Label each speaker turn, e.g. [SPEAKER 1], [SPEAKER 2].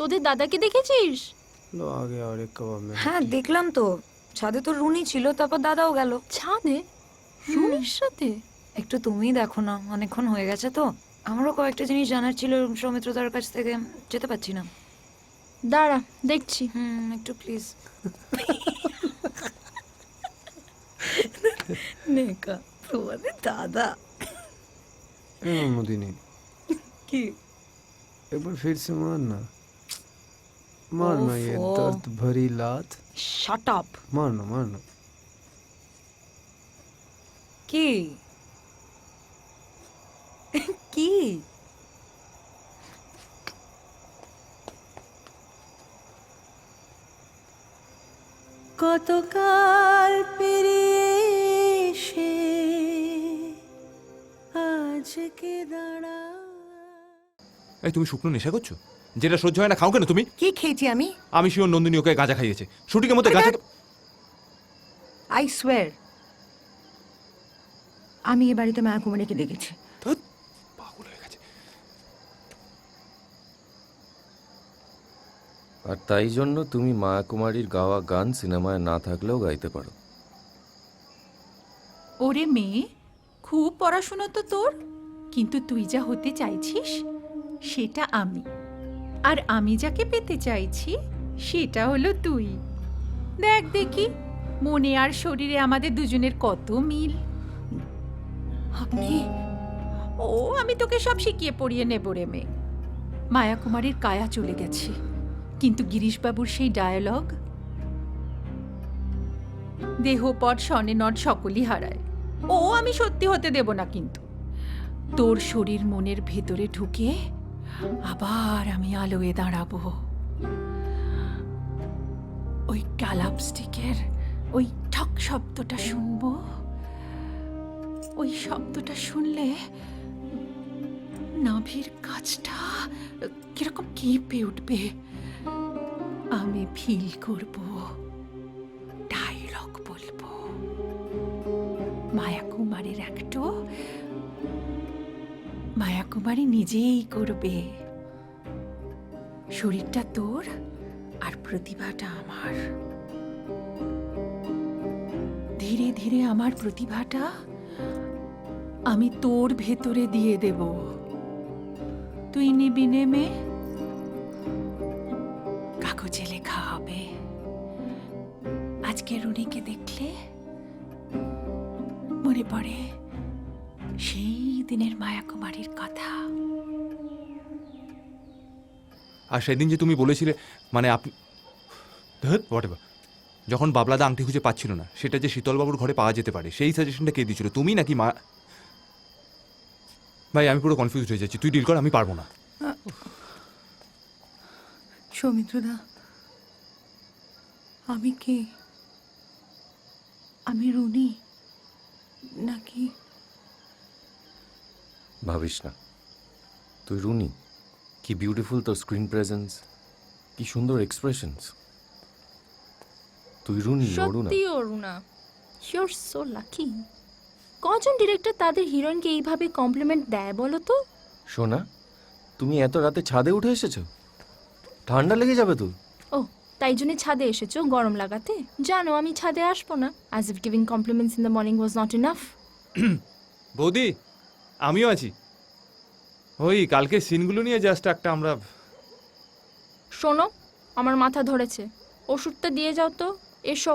[SPEAKER 1] তোদের দাদাকে দেখেছিস?
[SPEAKER 2] लो आ गया और एक कबाब में।
[SPEAKER 3] হ্যাঁ দেখলাম তো, ছাদে তো রুনি ছিল, তারপর দাদাও গেল।
[SPEAKER 1] ছাদে রুনির সাথে?
[SPEAKER 3] একটু তুমিই দেখো না, অনেকক্ষণ হয়ে গেছে তো। আমারও কয়েকটা জিনিস জানার ছিল সৌমিত্রদার কাছ থেকে, যেতে পারছি না।
[SPEAKER 1] দাঁড়া দেখছি।
[SPEAKER 3] একটু প্লিজ। নেকা তোমাদের দাদা
[SPEAKER 2] ए मोदिनी,
[SPEAKER 3] কি
[SPEAKER 2] एक बार फिर से मारना, मारना ये
[SPEAKER 3] ओफो।
[SPEAKER 2] दर्द भरी लात,
[SPEAKER 3] শাট আপ।
[SPEAKER 2] मारना मारना।
[SPEAKER 3] কি কি
[SPEAKER 4] কতকাল পেরিয়ে এসে আজকে দাঁড়া।
[SPEAKER 5] এই তুমি শুকনো নেশা করছো? যেটা সহ্য হয় না খাও কেন তুমি?
[SPEAKER 4] কি খেয়েছি আমি?
[SPEAKER 5] আমি শিওর নন্দিনী ওকে গাঁজা খাইয়েছে। শুটিংয়ের মধ্যে গাঁজা
[SPEAKER 4] আই সোয়ার আমি এ বাড়িতে মায়া কুমারীকে দেখেছি।
[SPEAKER 5] ধ্যাৎ, পাগল হয়ে গেছে।
[SPEAKER 6] আর তাই জন্য তুমি মায়া কুমারীর গাওয়া গান সিনেমায় না থাকলেও গাইতে পারো।
[SPEAKER 7] ওরে মেয়ে, খুব পড়াশোনা তো তোর, কিন্তু তুই যা হতে চাইছিস সেটা আমি, আর আমি যাকে পেতে চাইছি সেটা হলো তুই। দেখ দেখি, মনে আর শরীরে আমাদের দুজনের কত মিল।
[SPEAKER 4] আপনি
[SPEAKER 7] ও আমি তোকে সব শিখিয়ে পড়িয়ে নেব রে মেয়ে। মায়া কুমারীর কায়া চলে গেছে, কিন্তু গিরিশবাবুর সেই ডায়ালগ, দেহপট শনে নট সকলই হারায়, ও আমি সত্যি হতে দেব না। কিন্তু তোর শরীর মনের ভেতরে ঢুকে আবার আমি আলোয় দাঁড়াবো। ওই ক্যালাপ স্টিকের ওই ঠক শব্দটা শুনবো, ওই শব্দটা শুনলে নাভির কাছটা কিরকম কেঁপে উঠবে। আমি ফিল করব, ডায়লগ বলবো। মায়া কুমারীর একটু মায়া কুমারী নিজেই করবে। শরীরটা তোর আর প্রতিভাটা আমার। ধীরে ধীরে আমার প্রতিভাটা আমি তোর ভেতরে দিয়ে দেব। তুই নিবি নেমে, কাগজে লেখা হবে। আজকে রুনিকে দেখলে মনে পড়ে সেই দিনের মায়া কুমারীর কথা।
[SPEAKER 5] আর সেদিন যে তুমি বলেছিলে, মানে আপনি হোয়াট এভার, যখন বাবলাদা আংটি খুঁজে পাচ্ছিল না, সেটা যে শীতলবাবুর ঘরে পাওয়া যেতে পারে, সেই সাজেশনটা কে দিয়েছিল, তুমি নাকি মা? ভাই আমি পুরো কনফিউজ হয়ে যাচ্ছি, তুই ডিল কর, আমি পারবো না।
[SPEAKER 4] সৌমিত্রদা, আমি কে? আমি রুনি নাকি?
[SPEAKER 6] ভাবিস না, তুই রুনি। কি বিউটিফুল তোর স্ক্রিন প্রেজেন্স, কি সুন্দর এক্সপ্রেশনস। তুই রুনি, অরুণা।
[SPEAKER 1] সত্যি Aruna, you are so lucky. কজন ডিরেক্টর তাদের হিরোইনকে এইভাবে কমপ্লিমেন্ট দেয় বলো তো?
[SPEAKER 6] শোনা, তুমি এত রাতে ছাদে উঠে এসেছো? ঠান্ডা লেগে যাবে তো।
[SPEAKER 1] ও তাই জন্য ছাদে এসেছো গরম লাগাতে? জানো আমি ছাদে আসবো না। As if giving compliments in the morning was not enough.
[SPEAKER 5] বৌদি, আমিও আছি। ওই কালকে সিনগুলো নিয়ে জাস্ট একটা আমরা।
[SPEAKER 1] শোনো, আমার মাথা ধরেছে, ওষুধটা দিয়ে যাও তো। এসো।